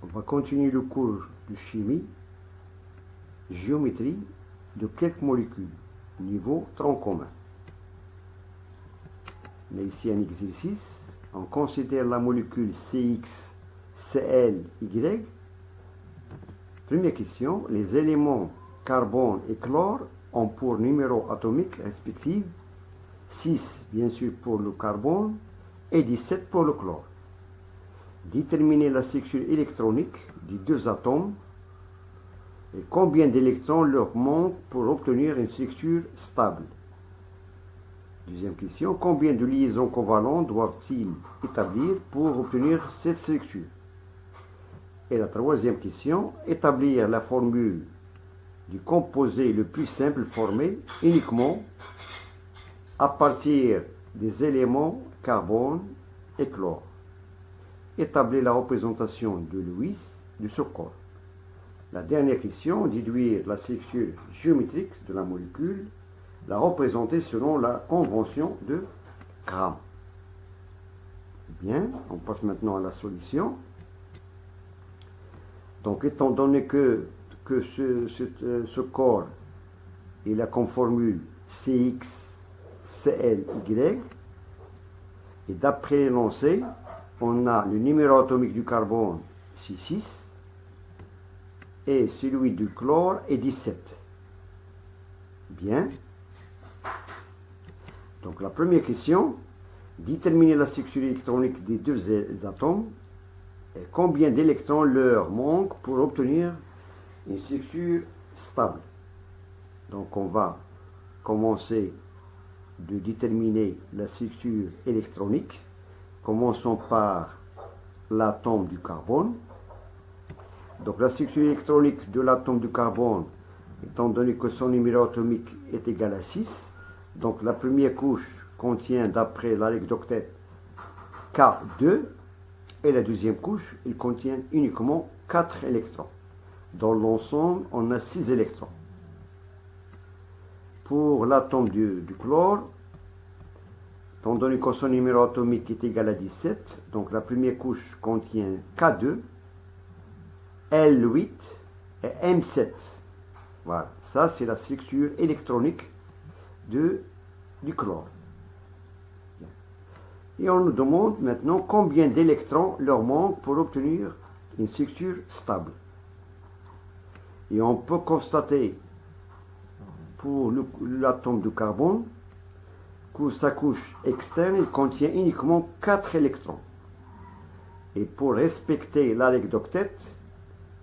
On va continuer le cours de chimie, géométrie de quelques molécules, niveau tronc commun. On a ici un exercice. On considère la molécule CX, Cl, Y. Première question. Les éléments carbone et chlore ont pour numéro atomique respectif 6 bien sûr pour le carbone et 17 pour le chlore. Déterminer la structure électronique des deux atomes et combien d'électrons leur manque pour obtenir une structure stable. Deuxième question, combien de liaisons covalentes doivent-ils établir pour obtenir cette structure? Et la troisième question, établir la formule du composé le plus simple formé uniquement à partir des éléments carbone et chlore. Établir la représentation de Lewis de ce corps. La dernière question, déduire la structure géométrique de la molécule, la représenter selon la convention de Gram. Bien, on passe maintenant à la solution. Donc, étant donné que ce corps, il a comme formule CX, Cl, Y, et d'après l'énoncé, on a le numéro atomique du carbone, 6, et celui du chlore est 17. Bien. Donc la première question, déterminer la structure électronique des deux atomes et combien d'électrons leur manque pour obtenir une structure stable. Donc on va commencer de déterminer la structure électronique. Commençons par l'atome du carbone. Donc la structure électronique de l'atome du carbone, étant donné que son numéro atomique est égal à 6, donc la première couche contient, d'après la règle d'octet, K2, et la deuxième couche, il contient uniquement 4 électrons. Dans l'ensemble, on a 6 électrons. Pour l'atome du chlore, étant donné que son numéro atomique est égal à 17, donc la première couche contient K2, L8 et M7. Voilà, ça c'est la structure électronique du chlore. Et on nous demande maintenant combien d'électrons leur manque pour obtenir une structure stable. Et on peut constater pour l'atome de carbone que sa couche externe contient uniquement 4 électrons. Et pour respecter la règle d'octet,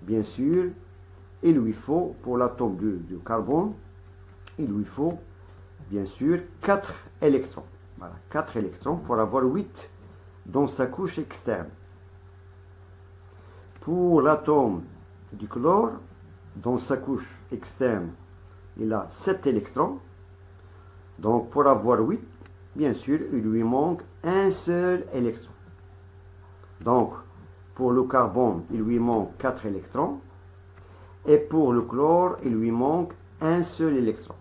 bien sûr, il lui faut, pour l'atome de carbone, il lui faut, bien sûr, 4 électrons. Voilà, 4 électrons pour avoir 8 dans sa couche externe. Pour l'atome du chlore, dans sa couche externe, il a 7 électrons. Donc, pour avoir 8, bien sûr, il lui manque un seul électron. Donc, pour le carbone, il lui manque 4 électrons. Et pour le chlore, il lui manque un seul électron.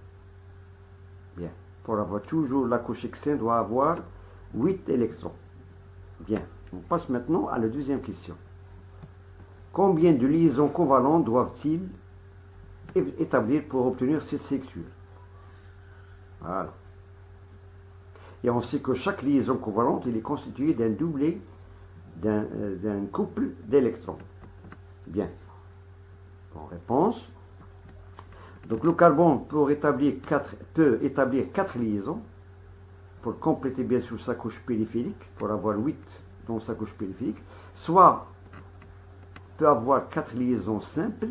Bien. Pour avoir toujours la couche externe, doit avoir 8 électrons. Bien. On passe maintenant à la deuxième question. Combien de liaisons covalentes doivent-ils établir pour obtenir cette structure? Voilà. Et on sait que chaque liaison covalente est constituée d'un doublet, d'un couple d'électrons. Bien. En réponse. Donc le carbone peut établir 4 liaisons pour compléter bien sûr sa couche périphérique, pour avoir 8 dans sa couche périphérique, soit peut avoir 4 liaisons simples,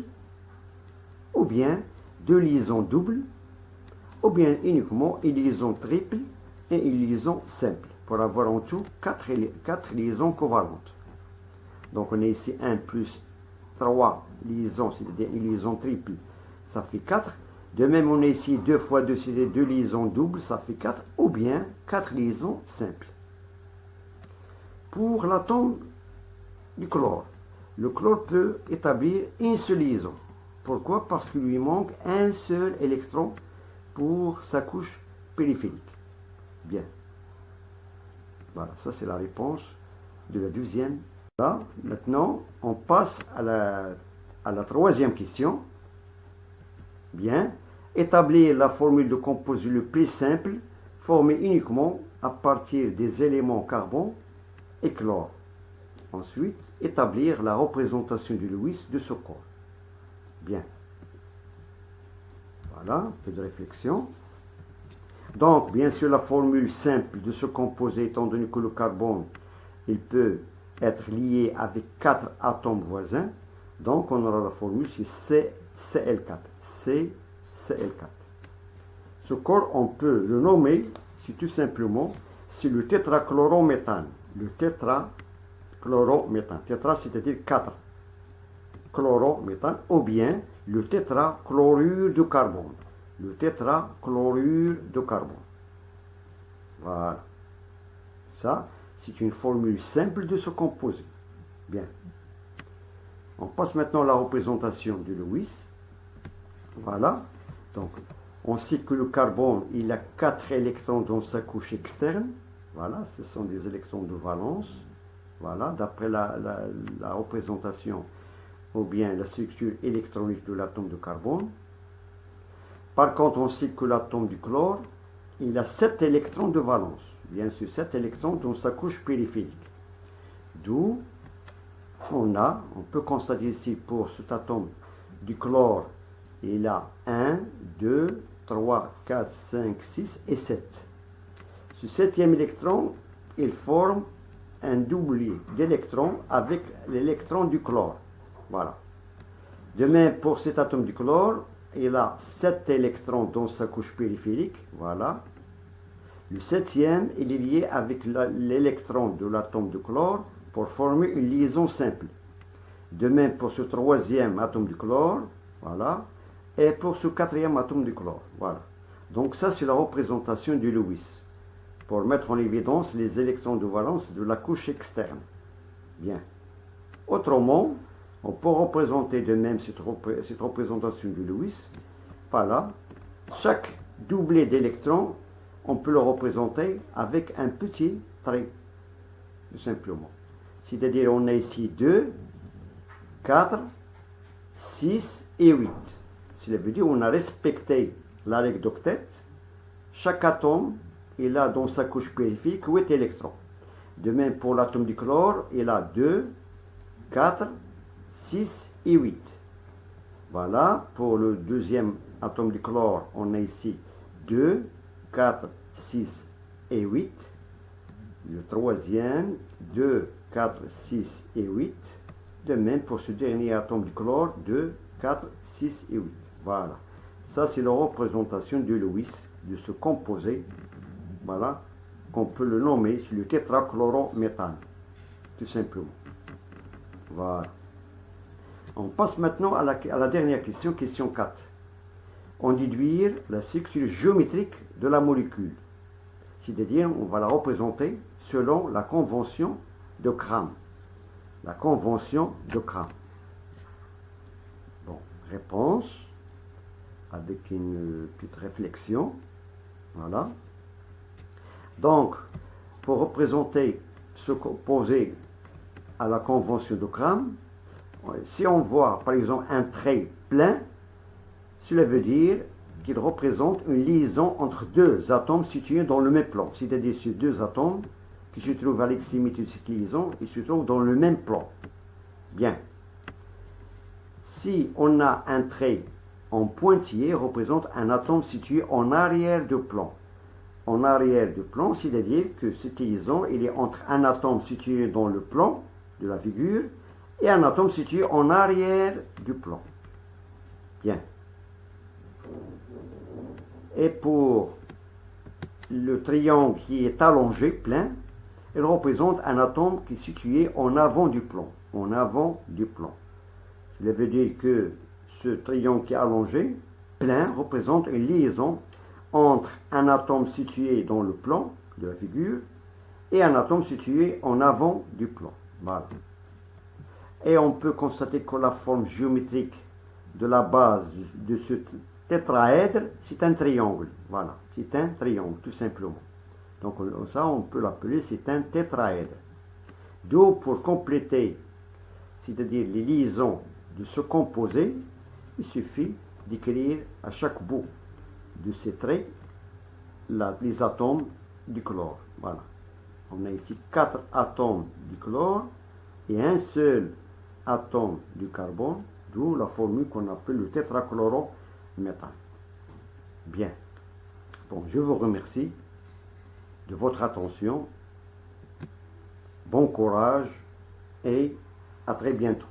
ou bien 2 liaisons doubles, ou bien uniquement une liaison triple et une liaison simple, pour avoir en tout 4 liaisons covalentes. Donc on a ici 1 plus 3 liaisons, c'est-à-dire une liaison triple, ça fait 4. De même, on a ici 2 fois 2, c'est-à-dire 2 liaisons doubles, ça fait 4, ou bien 4 liaisons simples. Pour l'atome du chlore, le chlore peut établir une seule liaison. Pourquoi? Parce qu'il lui manque un seul électron pour sa couche périphérique. Bien. Voilà, ça c'est la réponse de la deuxième Là, maintenant, on passe à la troisième question. Bien. Établir la formule de composé le plus simple, formée uniquement à partir des éléments carbone et chlore. Ensuite, établir la représentation du Lewis de ce corps. Bien. Voilà, un peu de réflexion. Donc, bien sûr, la formule simple de ce composé, étant donné que le carbone, il peut être lié avec 4 atomes voisins. Donc, on aura la formule, c'est CL4. CL4. Ce corps, on peut le nommer, c'est tout simplement, c'est le tétrachlorométhane. Le tétrachlorométhane. Tétra, c'est-à-dire 4. Chlorométhane, ou bien le tétrachlorure de carbone. Le tétrachlorure de carbone. Voilà. Ça, c'est une formule simple de ce composé. Bien. On passe maintenant à la représentation de Lewis. Voilà. Donc, on sait que le carbone, il a 4 électrons dans sa couche externe. Voilà, ce sont des électrons de valence. Voilà, d'après la représentation ou bien la structure électronique de l'atome de carbone. Par contre, on sait que l'atome du chlore, il a 7 électrons de valence. Bien sûr, 7 électrons dans sa couche périphérique. D'où on peut constater ici pour cet atome du chlore, il a 1, 2, 3, 4, 5, 6 et 7. Ce 7e électron, il forme un doublet d'électrons avec l'électron du chlore. Voilà. De même, pour cet atome du chlore, il a 7 électrons dans sa couche périphérique. Voilà. Le 7e, il est lié avec l'électron de l'atome de chlore pour former une liaison simple. De même pour ce 3e atome du chlore. Voilà. Et pour ce 4e atome du chlore. Voilà. Donc ça, c'est la représentation du Lewis, pour mettre en évidence les électrons de valence de la couche externe. Bien. Autrement, on peut représenter de même cette représentation du Lewis. Voilà. Chaque doublet d'électrons, on peut le représenter avec un petit trait, tout simplement. C'est-à-dire, on a ici 2, 4, 6 et 8. Cela veut dire qu'on a respecté la règle d'octet. Chaque atome, il a dans sa couche périphérique 8 électrons. De même pour l'atome du chlore, il a 2, 4, 6 et 8. Voilà, pour le deuxième atome du chlore, on a ici 2, 4, 6 et 8. Le troisième, 2, 4, 6 et 8. De même pour ce dernier atome du chlore, 2, 4, 6 et 8. Voilà. Ça, c'est la représentation de Lewis, de ce composé. Voilà. Qu'on peut le nommer sur le tétrachlorométhane. Tout simplement. Voilà. On passe maintenant à la dernière question, question 4. On déduire la structure géométrique de la molécule. C'est-à-dire, on va la représenter selon la convention de Crame. La convention de Crame. Bon, réponse avec une petite réflexion. Voilà. Donc, pour représenter ce composé à la convention de Crame, si on voit par exemple un trait plein, cela veut dire qu'il représente une liaison entre deux atomes situés dans le même plan. C'est-à-dire ces deux atomes qui se trouvent à l'extrémité de cette liaison, ils se trouvent dans le même plan. Bien. Si on a un trait en pointillé, représente un atome situé en arrière de plan. En arrière de plan, c'est-à-dire que cette liaison, il est entre un atome situé dans le plan de la figure et un atome situé en arrière du plan. Bien. Et pour le triangle qui est allongé, plein, il représente un atome qui est situé en avant du plan. En avant du plan. Cela veut dire que ce triangle qui est allongé, plein, représente une liaison entre un atome situé dans le plan de la figure et un atome situé en avant du plan. Voilà. Et on peut constater que la forme géométrique de la base de ce tétraèdre, c'est un triangle. Voilà, c'est un triangle, tout simplement. Donc ça, on peut l'appeler, c'est un tétraèdre. d'eau pour compléter, c'est-à-dire les liaisons de ce composé, il suffit d'écrire à chaque bout de ces traits les atomes du chlore. Voilà. On a ici 4 atomes du chlore et un seul atome du carbone, d'où la formule qu'on appelle le tétrachlorométhane. Bien. Bon, je vous remercie de votre attention. Bon courage et à très bientôt.